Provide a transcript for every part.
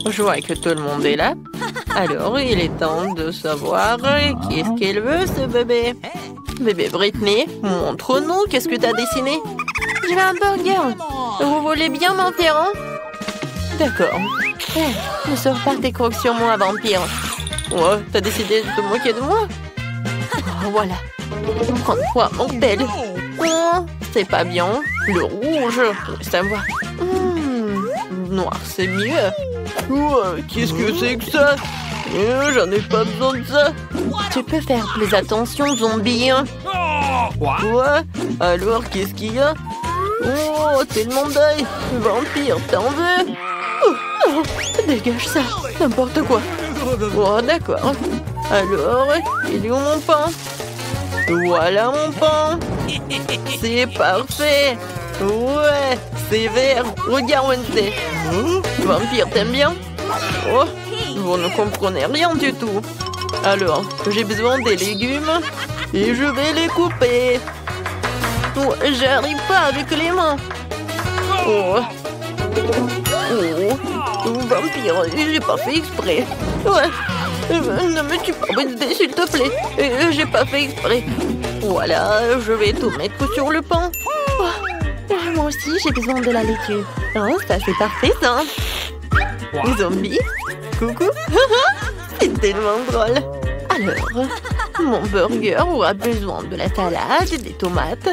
Je vois que tout le monde est là. Alors, il est temps de savoir qu'est-ce qu'elle veut, ce bébé. Bébé Britney, montre-nous, qu'est-ce que t'as dessiné? Je veux un burger. Vous voulez bien m'en faire un? D'accord. Ne sors pas tes crocs sur moi, vampire. Ouais, t'as décidé de te moquer de moi? Oh, voilà. Prends-toi, mortel. Oh, c'est pas bien. Le rouge, ça me va. Noir, c'est mieux. Ouais, qu'est-ce que c'est que ça? J'en ai pas besoin de ça. Tu peux faire plus attention, zombie. Ouais, alors qu'est-ce qu'il y a? Oh, tellement d'œil. Vampire, t'en veux? Oh, dégage ça, n'importe quoi. Oh, d'accord. Alors, il est où mon pain? Voilà mon pain. C'est parfait. Ouais, c'est vert. Regarde, Wednesday. Vampire, t'aimes bien? Oh, vous ne comprenez rien du tout. Alors, j'ai besoin des légumes et je vais les couper. Oh, j'arrive pas avec les mains. Oh. Oh, vampire, j'ai pas fait exprès. Ouais. Ne me tue pas, Wednesday, s'il te plaît. J'ai pas fait exprès. Voilà, je vais tout mettre sur le pain. Oh, moi aussi, j'ai besoin de la laitue. Oh, ça, c'est parfait, ça. Zombie, coucou. C'est tellement drôle. Alors, mon burger aura besoin de la salade, des tomates.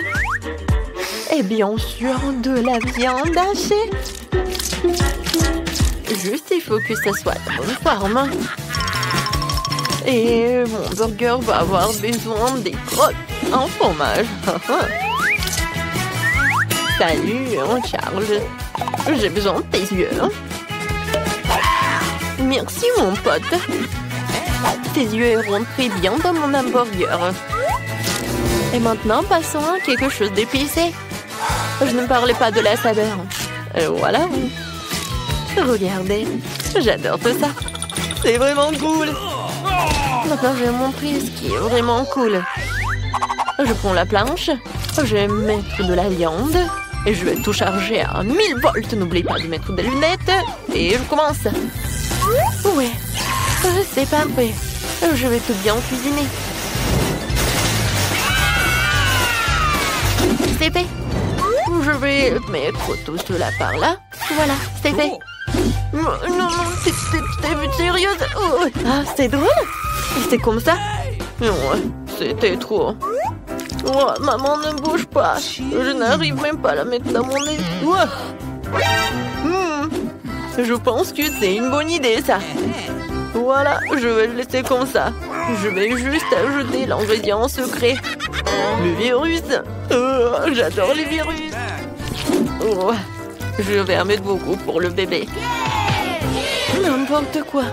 Et bien sûr, de la viande hachée. Juste, il faut que ça soit de bonne forme. Et mon burger va avoir besoin des crottes en fromage. Salut, Charles. J'ai besoin de tes yeux. Merci, mon pote. Tes yeux iront très bien dans mon hamburger. Et maintenant, passons à quelque chose d'épicé. Je ne parlais pas de la saveur. Voilà. Regardez, j'adore tout ça. C'est vraiment cool. Maintenant, je vais montrer ce qui est vraiment cool. Je prends la planche, je vais mettre de la viande et je vais tout charger à 1000 volts. N'oublie pas de mettre des lunettes et je commence. Ouais, c'est parfait. Je vais tout bien cuisiner. C'est fait. Je vais mettre tout cela par là. Voilà, c'est fait. Non, t'es sérieuse? Oh. Ah, c'est drôle. C'est comme ça? Non, c'était trop. Oh, maman, ne bouge pas. Je n'arrive même pas à la mettre dans mon nez. Ouais. Je pense que c'est une bonne idée, ça. Voilà, je vais le laisser comme ça. Je vais juste ajouter l'ingrédient secret. Le virus. Oh, j'adore les virus. Oh, je vais en mettre beaucoup pour le bébé. N'importe quoi.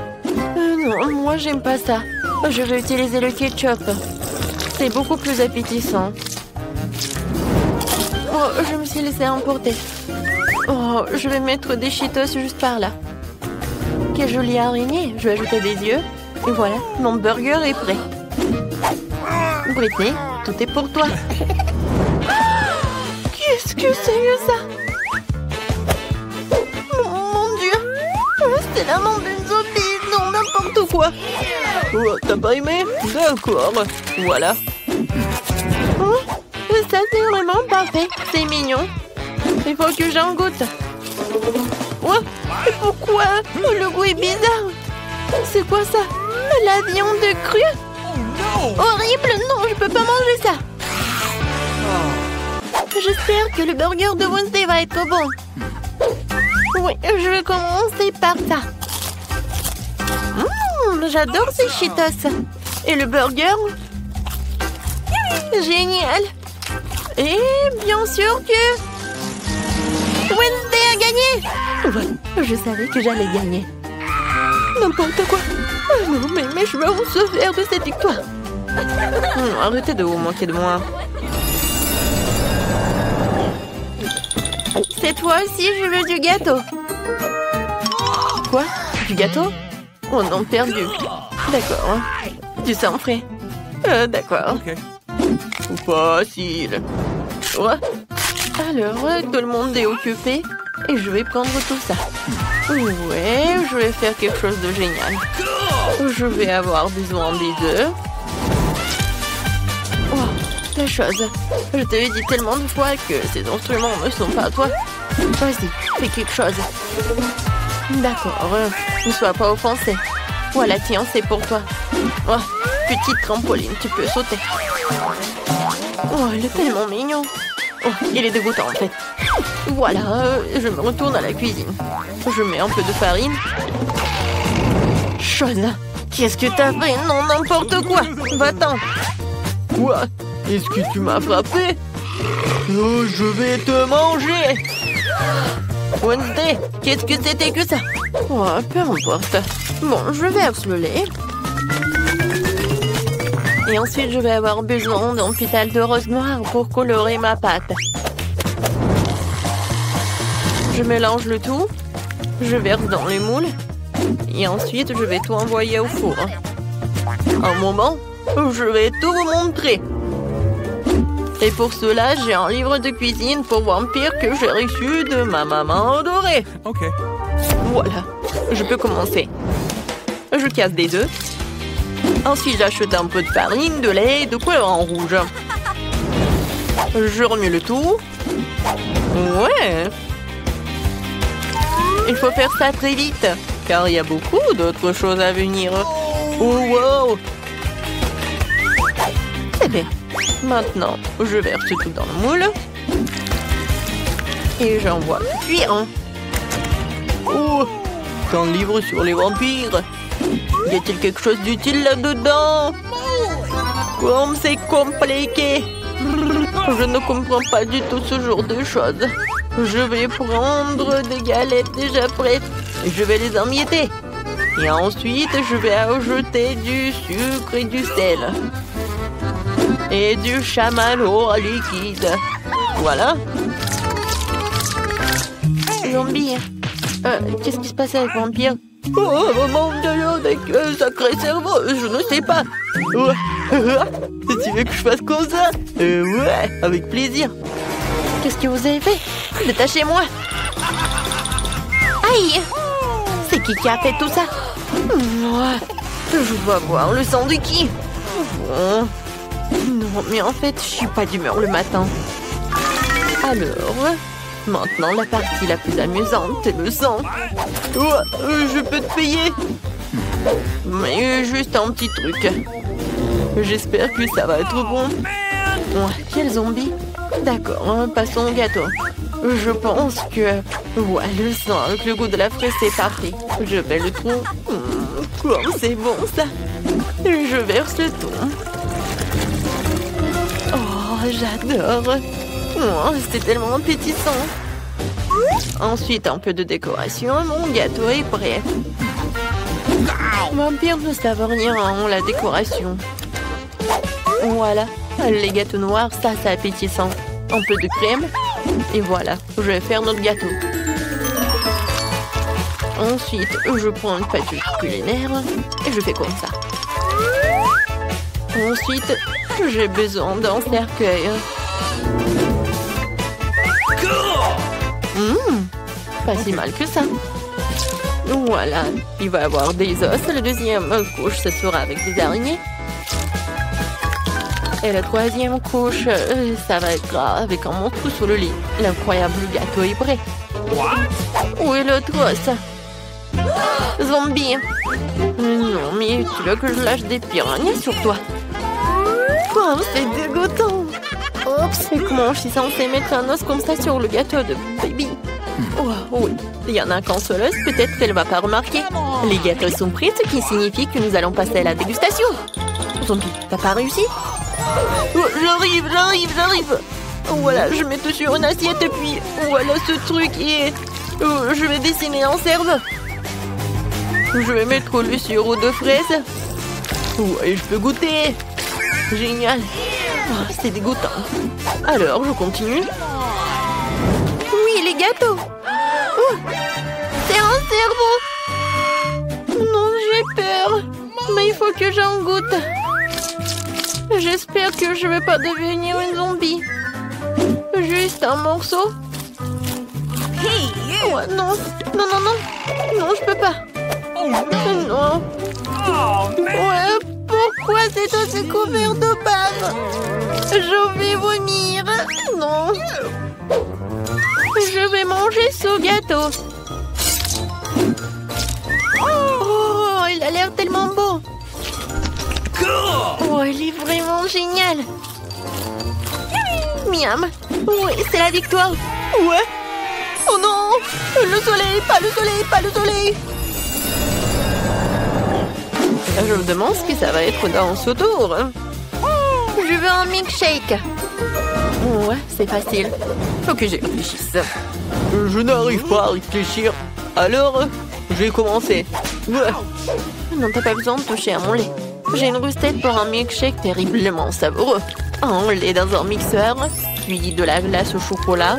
Non, moi, j'aime pas ça. Je vais utiliser le ketchup. C'est beaucoup plus appétissant. Oh, je me suis laissée emporter. Oh, je vais mettre des Cheetos juste par là. Quelle jolie araignée. Je vais ajouter des yeux. Et voilà, mon burger est prêt. Britney, tout est pour toi. Qu'est-ce que c'est que ça? Mon Dieu. C'est la main d'une zombie. Non, n'importe quoi. Oh, t'as pas aimé? D'accord. Voilà. Oh, ça, c'est vraiment parfait. C'est mignon. Il faut que j'en goûte. Oh, pourquoi? Le goût est bizarre. C'est quoi ça? La viande crue? Horrible. Non, je peux pas manger ça. J'espère que le burger de Wednesday va être bon. Oui, je vais commencer par ça. J'adore ces Cheetos. Et le burger? Génial. Et bien sûr que Wednesday a gagné. Ouais, je savais que j'allais gagner. N'importe quoi. Oh non, mais mes cheveux vont se faire de cette victoire. Arrêtez de vous moquer de moi. Cette fois aussi, je veux du gâteau. Quoi? Du gâteau? Oh non, perdu. D'accord. Du sang frais. D'accord. Okay. Facile. Ouais. Alors, tout le monde est occupé. Et je vais prendre tout ça. Ouais, je vais faire quelque chose de génial. Je vais avoir besoin des œufs. Oh, la chose. Je t'avais dit tellement de fois que ces instruments ne sont pas à toi. Vas-y, fais quelque chose. D'accord, ne sois pas offensé. Voilà, tiens, c'est pour toi. Oh, petite trampoline, tu peux sauter. Oh, il est tellement mignon. Oh, il est dégoûtant en fait. Voilà, je me retourne à la cuisine. Je mets un peu de farine. Chose, qu'est-ce que t'as fait? Non, n'importe quoi. Va-t'en. Quoi? Est-ce que tu m'as frappé? Oh, je vais te manger. Wednesday, qu'est-ce que c'était que ça? Oh, peu importe. Bon, je verse le lait. Et ensuite, je vais avoir besoin d'un pétale de rose noir pour colorer ma pâte. Je mélange le tout. Je verse dans les moules. Et ensuite, je vais tout envoyer au four. Un moment, je vais tout vous montrer. Et pour cela, j'ai un livre de cuisine pour vampires que j'ai reçu de ma maman adorée. Ok. Voilà, je peux commencer. Je casse des œufs. Ensuite, j'achète un peu de farine, de lait, de couleur en rouge. Je remue le tout. Ouais. Il faut faire ça très vite, car il y a beaucoup d'autres choses à venir. Oh, wow. C'est bien. Maintenant, je verse tout dans le moule. Et j'envoie cuire. Oh, c'est un livre sur les vampires. Y a-t-il quelque chose d'utile là-dedans? Comme c'est compliqué. Je ne comprends pas du tout ce genre de choses. Je vais prendre des galettes déjà prêtes. Et je vais les emietter. Et ensuite, je vais ajouter du sucre et du sel. Et du chamallow liquide. Voilà. Zombie. Qu'est-ce qui se passe avec Vampire? Oh, mon Dieu, avec sacré cerveau, je ne sais pas. Tu veux que je fasse comme ça? Ouais, avec plaisir. Qu'est-ce que vous avez fait? Détachez-moi. Aïe! C'est qui a fait tout ça? Je dois voir le sang de qui? Bon. Non, mais en fait, je suis pas d'humeur le matin. Alors, maintenant, la partie la plus amusante, c'est le sang. Je peux te payer. Mais juste un petit truc. J'espère que ça va être bon. Quel zombie? D'accord, passons au gâteau. Je pense que... Ouais, le sang avec le goût de la fraise, c'est parfait. Je vais le tout. Comme c'est bon, ça. Je verse le tout. Oh, j'adore. C'est tellement appétissant. Ensuite, un peu de décoration. Mon gâteau est prêt. Vampire ne savent rien en la décoration. Voilà. Les gâteaux noirs, ça, c'est appétissant. Un peu de crème. Et voilà, je vais faire notre gâteau. Ensuite, je prends une pâte culinaire et je fais comme ça. Ensuite, j'ai besoin d'un cercueil. Pas si mal que ça. Voilà, il va y avoir des os. La deuxième couche, ce sera avec des araignées. Et la troisième couche, ça va être avec un monstre sous le lit. L'incroyable gâteau est prêt. Où est l'autre os? Zombie. Non, mais tu veux que je lâche des piranhas sur toi? Oh, c'est dégoûtant. Oups, et comment je suis censée mettre un os comme ça sur le gâteau de baby? Oh, oui, il y en a qu'un seul os, peut-être qu'elle ne va pas remarquer. Les gâteaux sont prêts, ce qui signifie que nous allons passer à la dégustation. Zombie, t'as pas réussi? Oh, j'arrive. Voilà, je mets tout sur une assiette et puis voilà ce truc et je vais dessiner un cerveau. Je vais mettre le sirop de fraise. Ouais, je peux goûter. Génial. Oh, c'est dégoûtant. Alors, je continue. Oui, les gâteaux. Oh, c'est un cerveau. Non, j'ai peur. Mais il faut que j'en goûte. J'espère que je ne vais pas devenir une zombie. Juste un morceau. Oh, non, non, non, non. Non, je peux pas. Non. Ouais, pourquoi c'est aussi couvert de bave? Je vais vomir. Non. Je vais manger ce gâteau. Oh, il a l'air tellement beau. Oh, il est vraiment génial. Miam. Oui, c'est la victoire. Ouais. Oh non. Le soleil, pas le soleil, pas le soleil. Je me demande ce que ça va être dans ce tour. Je veux un milkshake. Ouais, c'est facile. Faut que j'y réfléchisse. Je n'arrive pas à réfléchir. Alors, je vais commencer. Ouais. Non, t'as pas besoin de toucher à mon lait. J'ai une recette pour un milkshake terriblement savoureux. Un lait dans un mixeur, puis de la glace au chocolat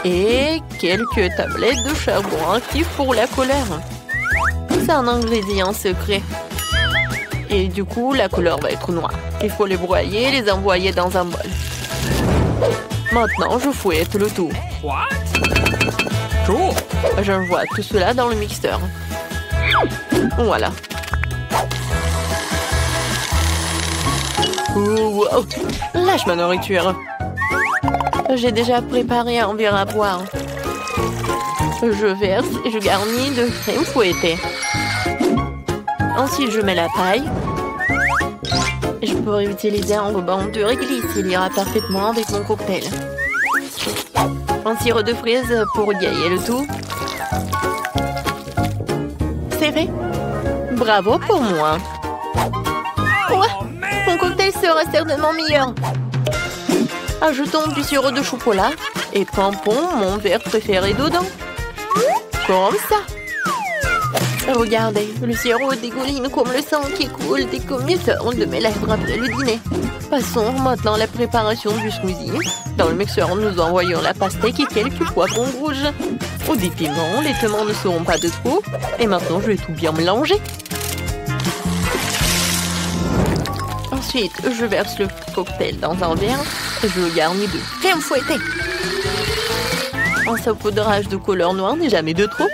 et quelques tablettes de charbon actif pour la couleur. C'est un ingrédient secret. Et du coup, la couleur va être noire. Il faut les broyer et les envoyer dans un bol. Maintenant, je fouette le tout. J'envoie tout cela dans le mixeur. Voilà. Oh, wow. Lâche ma nourriture. J'ai déjà préparé un verre à boire. Je verse et je garnis de crème fouettée. Ensuite, je mets la paille. Je pourrais utiliser un ruban de réglisse. Il ira parfaitement avec mon cocktail. Un sirop de fraise pour égayer le tout. C'est fait. Bravo pour moi. Ouais, mon cocktail sera certainement meilleur. Ajoutons du sirop de chocolat et pompons mon verre préféré dedans. Comme ça. Regardez, le sirop dégouline comme le sang qui coule des commetteurs de mes lèvres après le dîner. Passons maintenant à la préparation du smoothie. Dans le mixeur, nous envoyons la pastèque et quelques poivrons rouges. Au des piments, les piments ne seront pas de trop. Et maintenant, je vais tout bien mélanger. Ensuite, je verse le cocktail dans un verre et je le garnis de crème fouettée. Un saupoudrage de couleur noire n'est jamais de trop.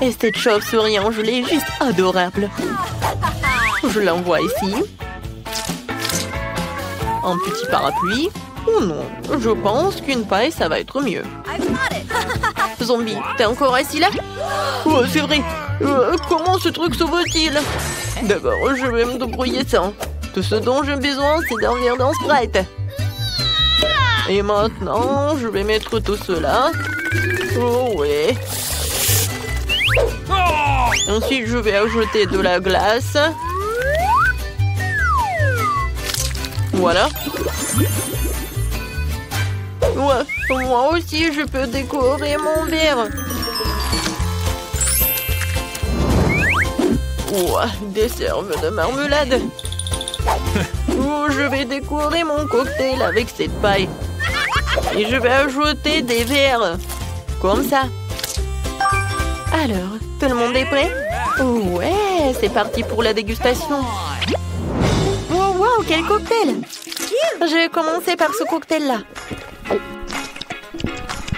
Et cette chauve-souris en gelée est juste adorable. Je l'envoie ici. Un petit parapluie. Oh non, je pense qu'une paille, ça va être mieux. Zombie, t'es encore assis là? Oh, c'est vrai. Comment ce truc sauve-t-il? D'abord, je vais me débrouiller ça. Tout ce dont j'ai besoin, c'est d'un verre d'un Sprite. Et maintenant, je vais mettre tout cela. Oh ouais. Ensuite, je vais ajouter de la glace. Voilà. Ouais, moi aussi, je peux décorer mon verre. Ouais, des cerves de marmelade. Oh, je vais décorer mon cocktail avec cette paille. Et je vais ajouter des verres. Comme ça. Alors, tout le monde est prêt? Ouais, c'est parti pour la dégustation. Wow, wow, quel cocktail! Je vais commencer par ce cocktail-là.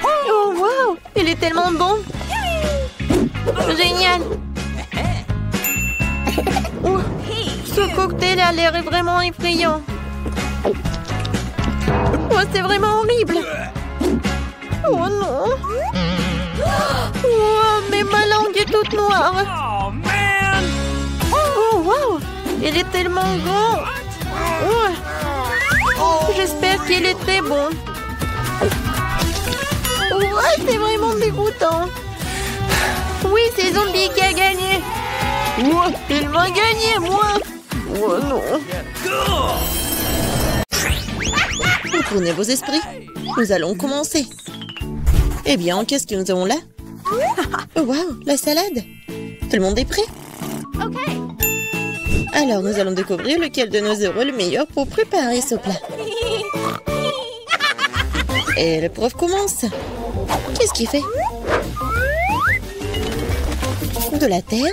Oh, wow, il est tellement bon! Génial! Oh, ce cocktail a l'air vraiment effrayant. Oh, c'est vraiment horrible! Oh non! Oh, mais ma langue est toute noire! Oh, wow! Il est tellement grand! Oh. J'espère qu'il est très bon. Oh, c'est vraiment dégoûtant. Oui, c'est Zombie qui a gagné. Oh, il m'a gagné, moi. Oh non. Retournez vos esprits. Nous allons commencer. Eh bien, qu'est-ce que nous avons là? Oh, wow, la salade. Tout le monde est prêt? Ok. Alors, nous allons découvrir lequel de nous aura le meilleur pour préparer ce plat. Et le prof commence. Qu'est-ce qu'il fait? De la terre?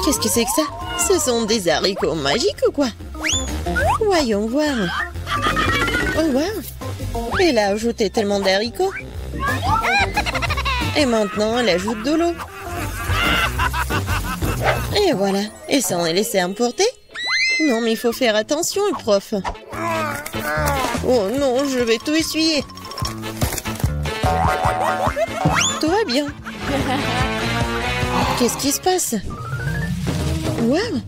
Qu'est-ce que c'est que ça? Ce sont des haricots magiques ou quoi? Voyons voir. Oh, wow. Elle a ajouté tellement d'haricots. Et maintenant, elle ajoute de l'eau. Et voilà. Et ça, on est laissé emporter? Non, mais il faut faire attention, prof. Oh non, je vais tout essuyer. Tout va bien. Qu'est-ce qui se passe? Waouh!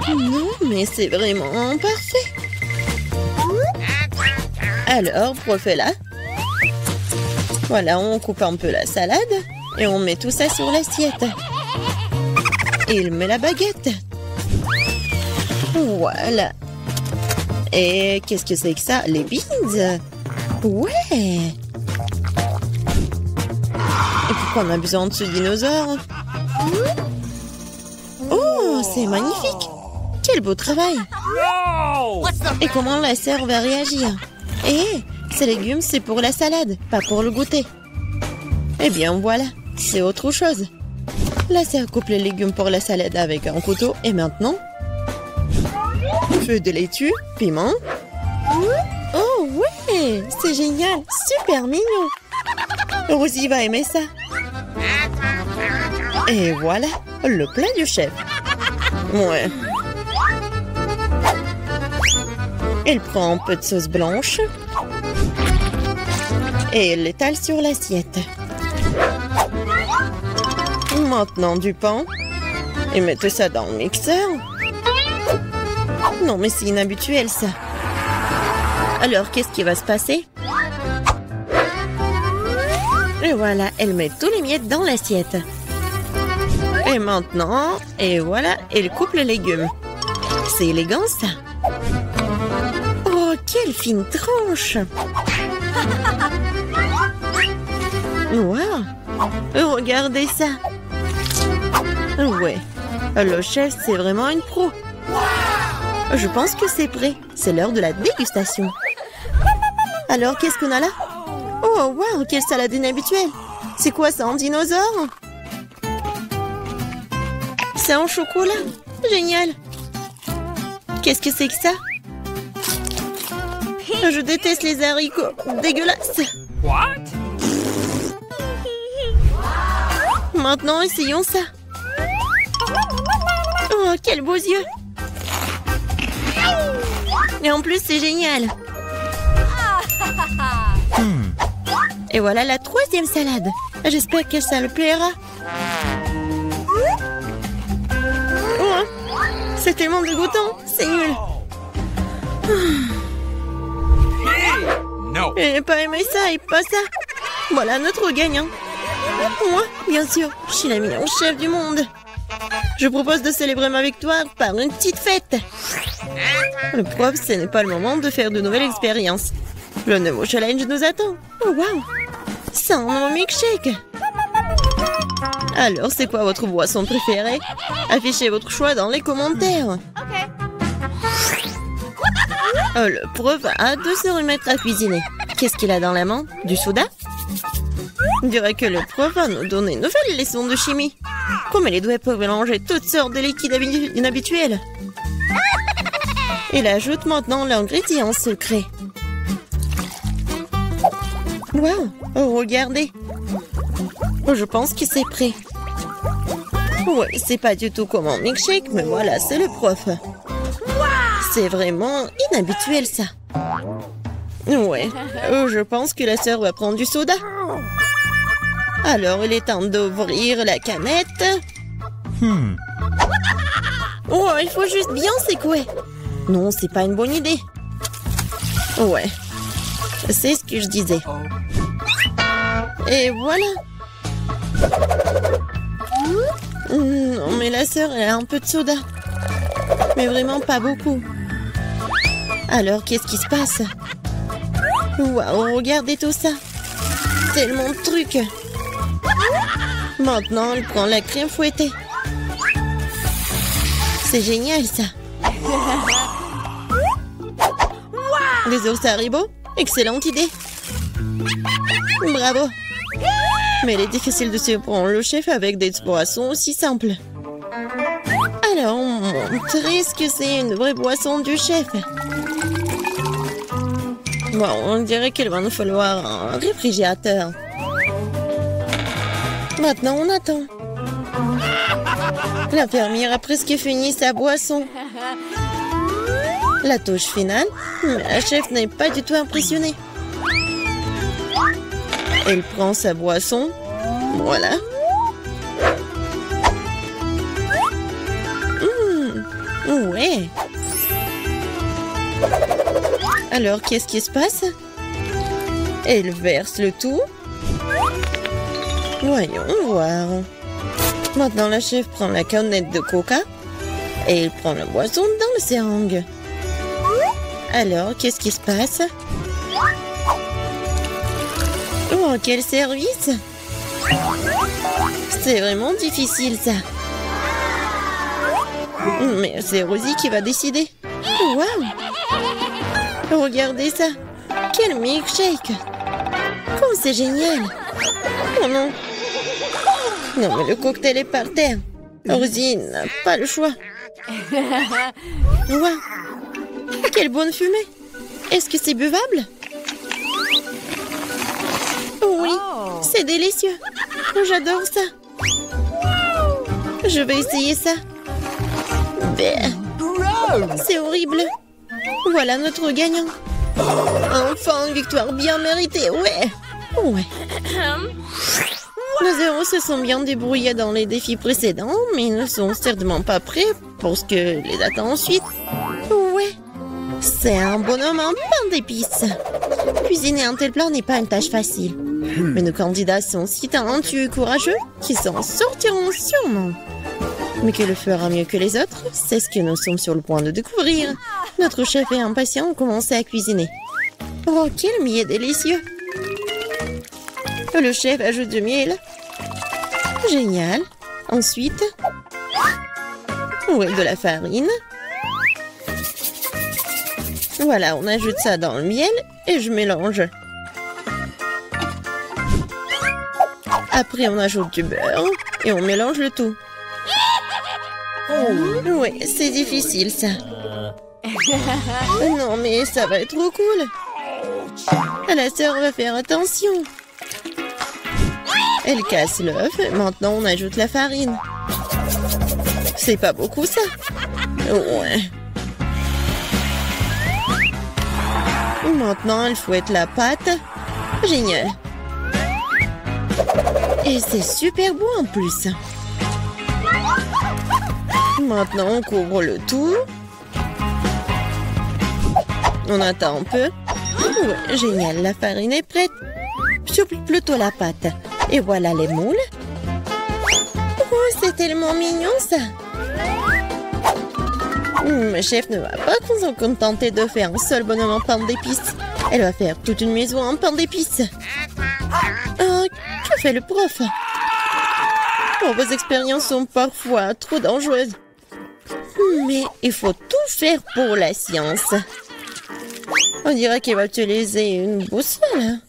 Non, mais c'est vraiment parfait. Alors, prof est là. Voilà, on coupe un peu la salade et on met tout ça sur l'assiette. Il met la baguette. Voilà. Et qu'est-ce que c'est que ça? Les beans? Ouais. Et pourquoi on a besoin de ce dinosaure? Oh, c'est magnifique. Quel beau travail. Et comment la sœur va réagir? Eh, ces légumes, c'est pour la salade, pas pour le goûter. Eh bien, voilà, c'est autre chose. La sœur coupe les légumes pour la salade avec un couteau. Et maintenant, feu de laitue, piment. Oh, ouais, c'est génial, super mignon. Rosie va aimer ça. Et voilà, le plat du chef. Ouais. Elle prend un peu de sauce blanche et elle l'étale sur l'assiette. Maintenant du pain et mettez ça dans le mixeur. Non mais c'est inhabituel ça. Alors qu'est-ce qui va se passer? Et voilà, elle met tous les miettes dans l'assiette. Et maintenant, et voilà, elle coupe les légumes. C'est élégant ça. Oh, quelle fine tranche! Wow! Regardez ça! Ouais, le chef, c'est vraiment une pro. Je pense que c'est prêt. C'est l'heure de la dégustation. Alors, qu'est-ce qu'on a là? Oh, wow! Quelle salade inhabituelle! C'est quoi ça, un dinosaure? C'est en chocolat! Génial! Qu'est-ce que c'est que ça? Je déteste les haricots. Dégueulasse. What? Maintenant, essayons ça. Oh, quels beaux yeux. Et en plus, c'est génial. Et voilà la troisième salade. J'espère que ça le plaira. Oh, c'est tellement dégoûtant. C'est nul. Et pas aimé ça et pas ça. Voilà notre gagnant. Moi, bien sûr, je suis la meilleure chef du monde. Je propose de célébrer ma victoire par une petite fête. Le prof, ce n'est pas le moment de faire de nouvelles expériences. Le nouveau challenge nous attend. Oh wow, c'est un nouveau milkshake. Alors, c'est quoi votre boisson préférée? Affichez votre choix dans les commentaires. Le prof a hâte de se remettre à cuisiner. Qu'est-ce qu'il a dans la main? Du soda? On dirait que le prof va nous donner une nouvelle leçon de chimie. Comme les doigts peuvent mélanger toutes sortes de liquides inhabituels. Il ajoute maintenant l'ingrédient secret. Waouh! Oh, regardez! Je pense que c'est prêt. Ouais, c'est pas du tout comme un milkshake, mais voilà, c'est le prof. C'est vraiment inhabituel, ça. Ouais, je pense que la sœur va prendre du soda. Alors, il est temps d'ouvrir la canette. Oh, il faut juste bien secouer. Non, c'est pas une bonne idée. Ouais, c'est ce que je disais. Et voilà. Non, mais la sœur, elle a un peu de soda. Mais vraiment pas beaucoup. Alors, qu'est-ce qui se passe? Waouh, regardez tout ça. Tellement de trucs. Maintenant, elle prend la crème fouettée. C'est génial, ça. Des ours Haribo? Excellente idée. Bravo. Mais il est difficile de surprendre le chef avec des boissons aussi simples. Alors, on montre ce que c'est une vraie boisson du chef. Bon, on dirait qu'il va nous falloir un réfrigérateur. Maintenant, on attend. L'infirmière a presque fini sa boisson. La touche finale, mais la chef n'est pas du tout impressionnée. Elle prend sa boisson. Voilà. Ouais. Alors, qu'est-ce qui se passe? Elle verse le tout. Voyons voir. Maintenant, la chef prend la canette de coca et elle prend la boisson dans le seringue. Alors, qu'est-ce qui se passe? Oh, quel service! C'est vraiment difficile, ça. Mais c'est Rosie qui va décider. Waouh! Regardez ça! Quel milkshake! Oh, c'est génial! Oh non! Non, mais le cocktail est par terre. Rosie n'a pas le choix. Waouh! Quelle bonne fumée! Est-ce que c'est buvable? Oui, c'est délicieux. J'adore ça. Je vais essayer ça. C'est horrible. Voilà notre gagnant. Enfin, une victoire bien méritée, ouais. Nos héros se sont bien débrouillés dans les défis précédents, mais ils ne sont certainement pas prêts pour ce que les attend ensuite. Ouais, c'est un bonhomme en pain d'épices. Cuisiner un tel plat n'est pas une tâche facile. Mais nos candidats sont si talentueux et courageux qu'ils s'en sortiront sûrement. Mais qui le fera mieux que les autres, c'est ce que nous sommes sur le point de découvrir. Notre chef est impatient de commencer à cuisiner. Oh, quel miel délicieux! Le chef ajoute du miel. Génial. Ensuite, de la farine. Voilà, on ajoute ça dans le miel et je mélange. Après, on ajoute du beurre et on mélange le tout. Oui, c'est difficile, ça. Non, mais ça va être trop cool. La sœur va faire attention. Elle casse l'œuf. Maintenant, on ajoute la farine. C'est pas beaucoup, ça. Ouais. Maintenant, elle fouette la pâte. Génial. Et c'est super beau en plus. Maintenant, on couvre le tout. On attend un peu. Ouais, génial, la farine est prête. Souple plutôt la pâte. Et voilà les moules. Oh, c'est tellement mignon, ça. Le chef ne va pas se contenter de faire un seul bonhomme en pain d'épices. Elle va faire toute une maison en pain d'épices. Oh, que fait le prof? Oh, vos expériences sont parfois trop dangereuses. Mais il faut tout faire pour la science. On dirait qu'il va utiliser une boussole.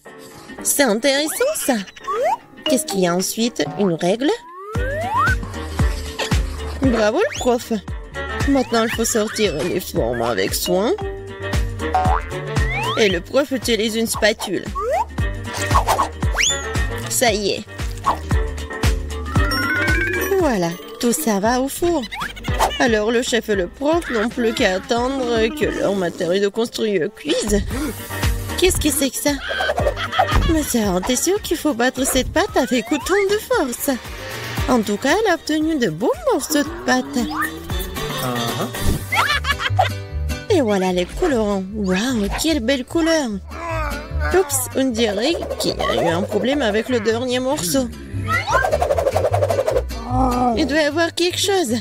C'est intéressant, ça. Qu'est-ce qu'il y a ensuite? Une règle? Bravo, le prof. Maintenant, il faut sortir les formes avec soin. Et le prof utilise une spatule. Ça y est. Voilà, tout ça va au four. Alors le chef et le prof n'ont plus qu'à attendre que leur matériau de construire cuise. Qu'est-ce que c'est que ça? Mais sœur, t'es sûre qu'il faut battre cette pâte avec autant de force? En tout cas, elle a obtenu de beaux morceaux de pâte. Et voilà les colorants. Waouh, quelle belle couleur! Oups, on dirait qu'il y a eu un problème avec le dernier morceau. Il doit y avoir quelque chose.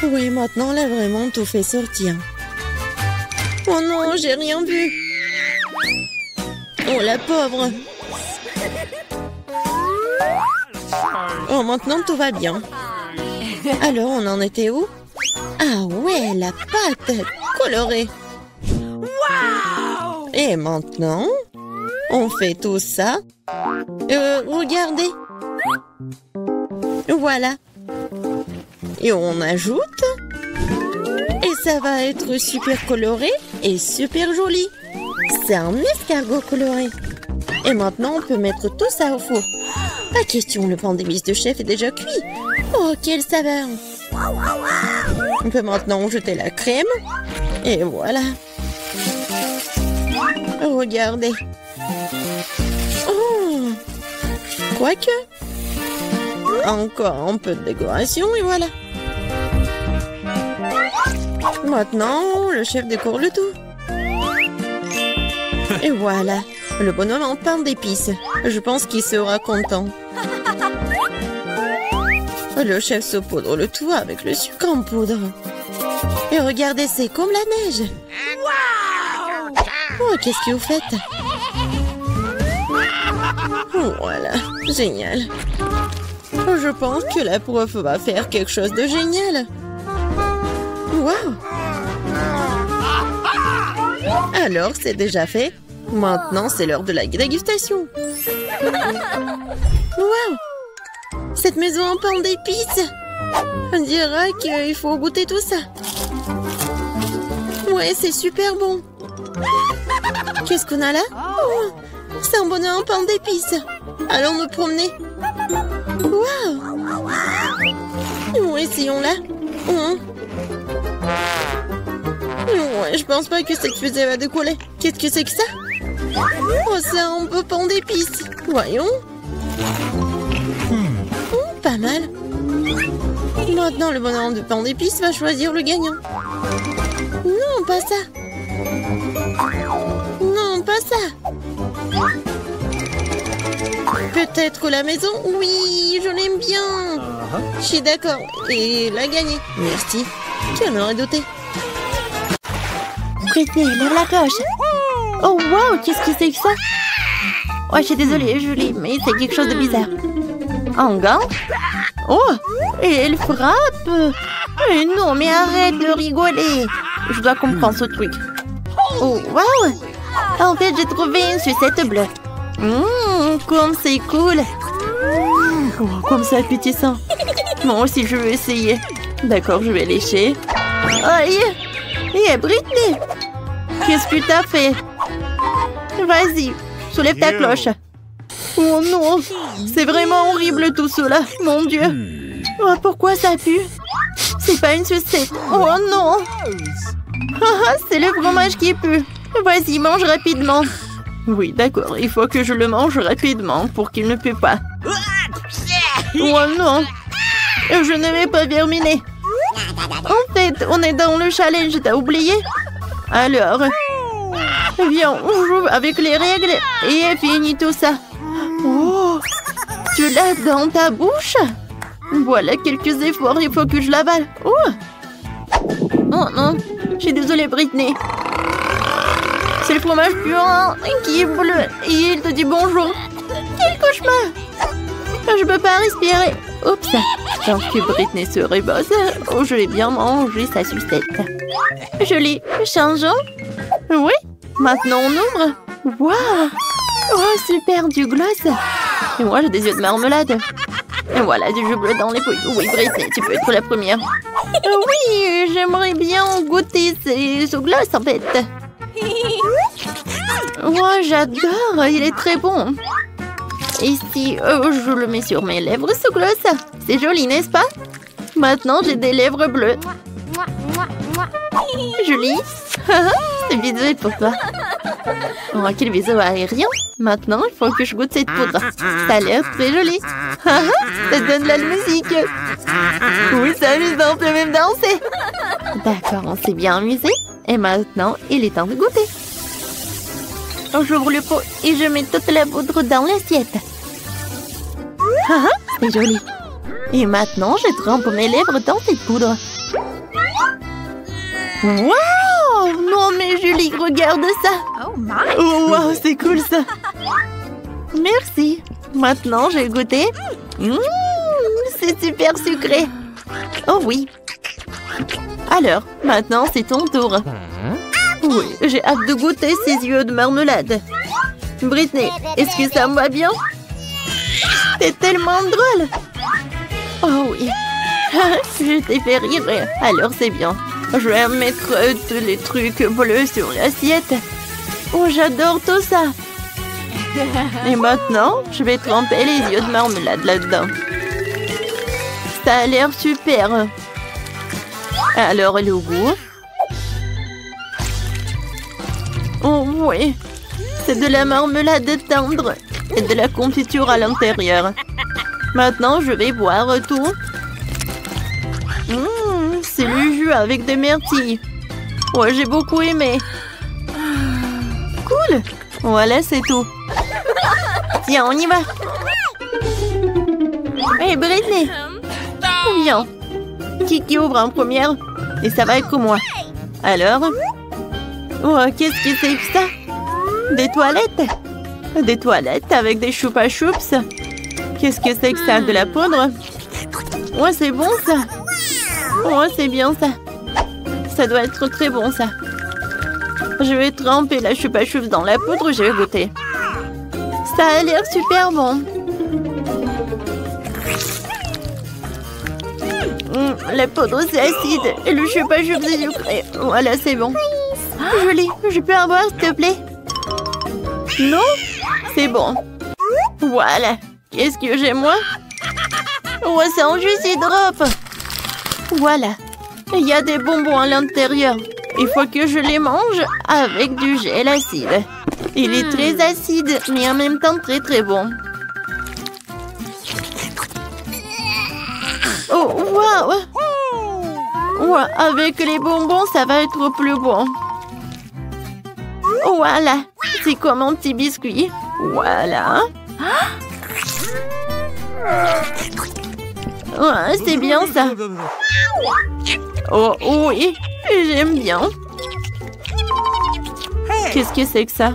Oui, maintenant, elle a vraiment tout fait sortir. Oh non, j'ai rien vu. Oh, la pauvre. Oh, maintenant, tout va bien. Alors, on en était où? Ah ouais, la pâte colorée. Et maintenant, on fait tout ça. Regardez. Voilà. Et on ajoute. Et ça va être super coloré et super joli. C'est un escargot coloré. Et maintenant, on peut mettre tout ça au four. Pas question, le pain d'épices de chef est déjà cuit. Oh, quelle saveur! On peut maintenant jeter la crème. Et voilà. Regardez. Oh! Quoique. Encore un peu de décoration et voilà. Maintenant, le chef décore le tout. Et voilà. Le bonhomme en pain d'épices. Je pense qu'il sera content. Le chef saupoudre le tout avec le sucre en poudre. Et regardez, c'est comme la neige. Oh, qu'est-ce que vous faites? Voilà, génial. Je pense que la prof va faire quelque chose de génial. Waouh! Alors, c'est déjà fait. Maintenant, c'est l'heure de la dégustation. Waouh! Cette maison en pain d'épices! On dirait qu'il faut goûter tout ça. Ouais, c'est super bon. Qu'est-ce qu'on a là? Oh, c'est un bonheur en pain d'épices. Allons nous promener. Waouh! Oh, essayons là. Oh. Ouais, je pense pas que cette fusée va décoller. Qu'est-ce que c'est que ça? Oh, c'est un peu pain d'épices. Voyons. Oh, pas mal. Maintenant, le bonhomme de pain d'épices va choisir le gagnant. Non, pas ça. Non, pas ça. Peut-être la maison? Oui, je l'aime bien. Je suis d'accord. Et l'a gagné. Merci. Qui en aurait douté? Britney, lève la cloche. Oh, wow, qu'est-ce que c'est que ça? Oh, je suis désolée, Julie, mais c'est quelque chose de bizarre. Un gant? Oh, et elle frappe. Non, mais arrête de rigoler. Je dois comprendre ce truc. Oh, wow. En fait, j'ai trouvé une sucette bleue. Comme c'est cool. Oh, comme c'est appétissant. Moi aussi, je veux essayer. D'accord, je vais lécher. Aïe. Hé, Britney. Qu'est-ce que t'as fait? Vas-y, soulève ta cloche. Oh non, c'est vraiment horrible tout cela, mon Dieu. Oh, pourquoi ça pue? C'est pas une sucette. Oh non. C'est le fromage qui pue. Vas-y, mange rapidement. Oui, d'accord, il faut que je le mange rapidement pour qu'il ne pue pas. Oh non, je ne vais pas terminer. En fait, on est dans le challenge, t'as oublié? Alors, viens, on joue avec les règles et finis tout ça. Oh, tu l'as dans ta bouche? Voilà quelques efforts, il faut que je l'avale. Oh non, je suis désolée, Britney. C'est le fromage puant qui est bleu et il te dit bonjour. Quel cauchemar! Je peux pas respirer. Oups, tant que Britney serait bosse, oh, je vais bien manger sa sucette. Joli, changeons. Oui, maintenant on ouvre. Waouh! Oh, super, du gloss. Et moi, j'ai des yeux de marmelade. Et voilà, du jus bleu dans les pouilles. Oui, Britney, tu peux être la première. Oui, j'aimerais bien goûter ce gloss, en fait. Oh, j'adore, il est très bon. Ici, je le mets sur mes lèvres, ce gloss. C'est joli, n'est-ce pas? Maintenant, j'ai des lèvres bleues. Julie, ce bisou est pour toi. Oh, quel bisou aérien. Maintenant, il faut que je goûte cette poudre. Ça a l'air très joli. Ça donne de la musique. Oui, c'est amusant, on peut même danser. D'accord, on s'est bien amusé. Et maintenant, il est temps de goûter. J'ouvre le pot et je mets toute la poudre dans l'assiette. C'est joli. Et maintenant, je trempe mes lèvres dans cette poudre. Waouh! Non mais Julie, regarde ça! Oh wow, c'est cool ça! Merci! Maintenant, j'ai goûté. C'est super sucré! Oh oui! Alors, maintenant, c'est ton tour. Oui, j'ai hâte de goûter ces yeux de marmelade. Britney, est-ce que ça me va bien? C'est tellement drôle! Oh oui! Je t'ai fait rire, alors c'est bien. Je vais mettre tous les trucs bleus sur l'assiette. Oh, j'adore tout ça. Et maintenant, je vais tremper les yeux de marmelade là-dedans. Ça a l'air super. Alors, le goût. Oh oui, c'est de la marmelade tendre et de la confiture à l'intérieur. Maintenant, je vais boire tout. C'est le jus avec des myrtilles. Ouais, j'ai beaucoup aimé. Cool. Voilà, c'est tout. Tiens, on y va. Hey, Britney. Viens. Qui ouvre en première? Et ça va être moi. Alors? Oh, qu'est-ce que c'est que ça? Des toilettes? Des toilettes avec des choupa choups? Qu'est-ce que c'est que ça? De la poudre? Ouais, c'est bon ça. Ouais, c'est bien ça. Ça doit être très bon ça. Je vais tremper la choupa choups dans la poudre, je vais goûter. Ça a l'air super bon. La poudre c'est acide et le choupa choups c'est sucré. Voilà, c'est bon. Joli, je peux avoir s'il te plaît? Non? C'est bon. Voilà. Qu'est-ce que j'ai moi? Ouais, c'est en jus drop. Voilà. Il y a des bonbons à l'intérieur. Il faut que je les mange avec du gel acide. Il est très acide, mais en même temps très très bon. Oh, waouh! Ouais, avec les bonbons, ça va être plus bon. Voilà, c'est comme un petit biscuit. Voilà. Ouais, c'est bien ça. Oh oui, j'aime bien. Qu'est-ce que c'est que ça?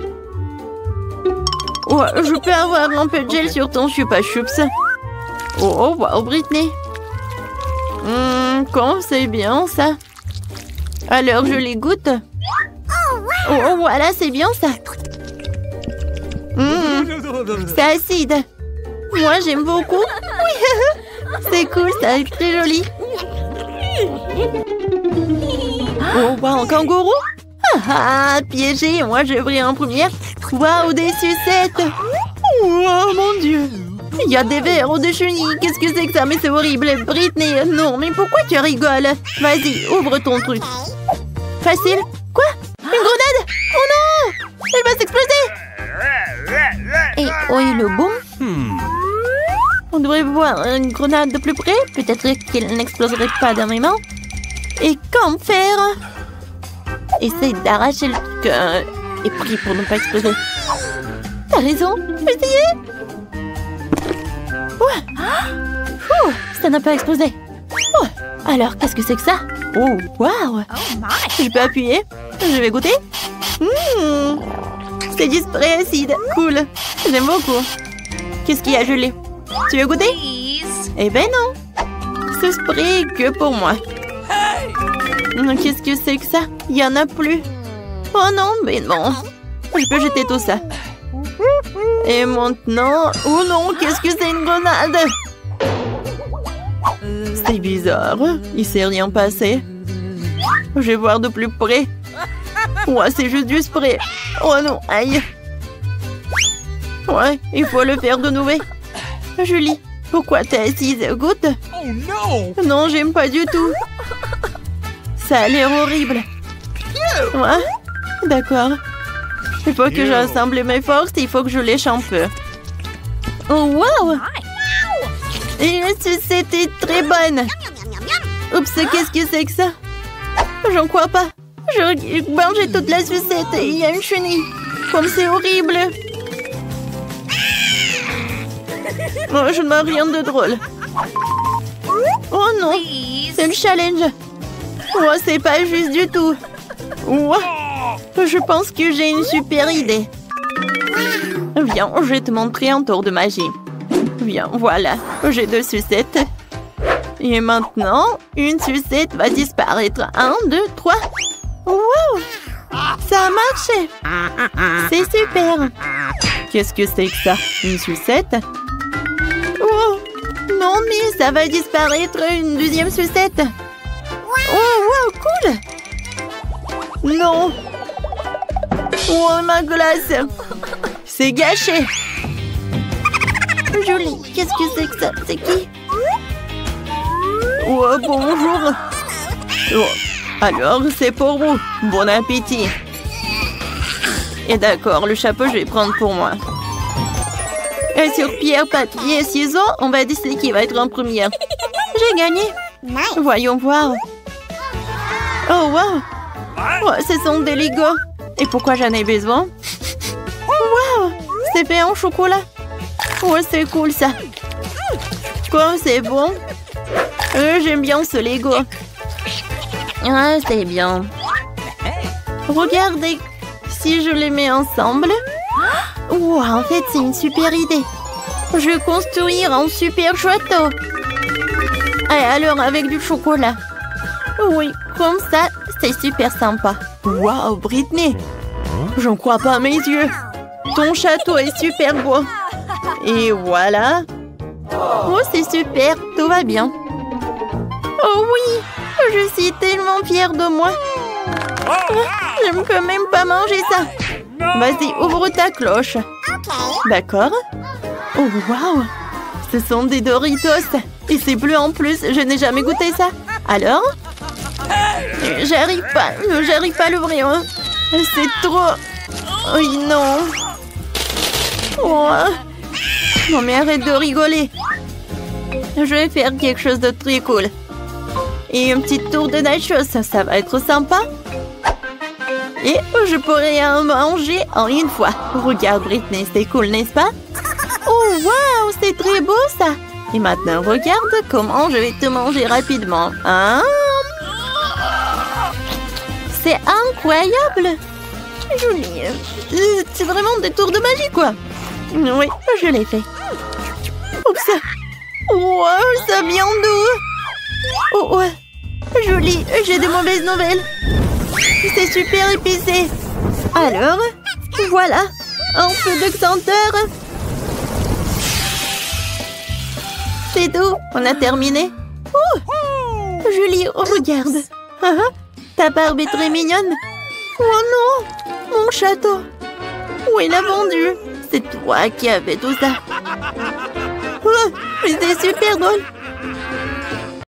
Ouais, je peux avoir un peu de gel sur ton choupa choups. Oh, wow, Britney. Comme c'est bien ça. Alors je les goûte. Oh, voilà, c'est bien ça. C'est acide. Moi, j'aime beaucoup. Oui, c'est cool, ça est très joli. Oh, wow, un kangourou. Ah, piégé, moi je brille en première. Waouh, des sucettes. Oh, mon Dieu. Il y a des vers ou des chenilles. Qu'est-ce que c'est que ça? Mais c'est horrible. Britney, non, mais pourquoi tu rigoles? Vas-y, ouvre ton truc. Facile. Quoi? Une grenade? Oh non! Elle va s'exploser! Et où est le boom? On devrait voir une grenade de plus près. Peut-être qu'elle n'exploserait pas dans mes mains. Et qu'en faire? Essaye d'arracher le truc et prie pour ne pas exploser. T'as raison, je vais essayer. Ouais. Ouh, ça n'a pas explosé. Oh, alors, qu'est-ce que c'est que ça? Oh, waouh! Je peux appuyer? Je vais goûter. C'est du spray acide. Cool. J'aime beaucoup. Qu'est-ce qu'il y a gelé? Tu veux goûter? Eh ben non. Ce spray est que pour moi. Qu'est-ce que c'est que ça? Il n'y en a plus. Oh non, mais non. Je peux jeter tout ça. Et maintenant... Oh non, qu'est-ce que c'est une grenade? C'est bizarre. Il s'est rien passé. Je vais voir de plus près. Ouais, c'est juste du spray. Oh non, aïe. Ouais, il faut le faire de nouveau. Julie, pourquoi t'es assise? Goûte. Non, j'aime pas du tout. Ça a l'air horrible. Ouais, d'accord. Il faut que j'assemble mes forces et il faut que je lèche un peu. Oh, wow! Et c'était très bonne. Oups, qu'est-ce que c'est que ça? J'en crois pas. Je mangeais toute la sucette et il y a une chenille. Comme c'est horrible. Oh, je ne vois rien de drôle. Oh non, c'est le challenge. Oh, c'est pas juste du tout. Oh, je pense que j'ai une super idée. Viens, je vais te montrer un tour de magie. Viens, voilà, j'ai 2 sucettes. Et maintenant, une sucette va disparaître. 1, 2, 3. Wow! Ça a marché! C'est super! Qu'est-ce que c'est que ça? Une sucette? Oh! Non, mais ça va disparaître une 2e sucette! Oh, wow, cool. Non. Oh, ma glace. C'est gâché. Julie, qu'est-ce que c'est que ça? C'est qui? Oh, bonjour. Oh, alors, c'est pour vous. Bon appétit. Et d'accord, le chapeau, je vais prendre pour moi. Et sur pierre, papier, ciseaux, on va décider qui va être en première. J'ai gagné. Voyons voir. Oh, wow. Oh, ce sont des Legos. Et pourquoi j'en ai besoin? Wow, c'est fait en chocolat. Oh, c'est cool ça. Quoi, c'est bon? J'aime bien ce Lego. Ah, c'est bien. Regardez, si je les mets ensemble. Wow, en fait, c'est une super idée. Je vais construire un super château. Et alors, avec du chocolat. Oui, comme ça, c'est super sympa. Wow, Britney. J'en crois pas à mes yeux. Ton château est super beau. Et voilà. Oh, c'est super, tout va bien. Oh oui, je suis tellement fière de moi. Je ne peux même pas manger ça. Vas-y, ouvre ta cloche. D'accord. Oh, wow. Ce sont des Doritos. Et c'est bleu en plus, je n'ai jamais goûté ça. Alors? J'arrive pas à l'ouvrir. C'est trop... Oui, non. Oh. Non, mais arrête de rigoler. Je vais faire quelque chose de très cool. Et une petite tour de nachos, ça va être sympa. Et je pourrais en manger en une fois. Regarde, Britney, c'est cool, n'est-ce pas? Oh, waouh, c'est très beau, ça. Et maintenant, regarde comment je vais te manger rapidement. Hein? C'est incroyable. Julie, c'est vraiment des tours de magie, quoi. Oui, je l'ai fait. Oups. Wow, ça vient d'où? Oh, ouais. Julie, j'ai de mauvaises nouvelles. C'est super épicé. Alors, voilà, un peu de senteur. C'est tout, on a terminé. Julie, regarde. Ta barbe est très mignonne. Oh non, mon château. Où il a vendu? C'est toi qui as fait tout ça. Oh, mais c'est super drôle.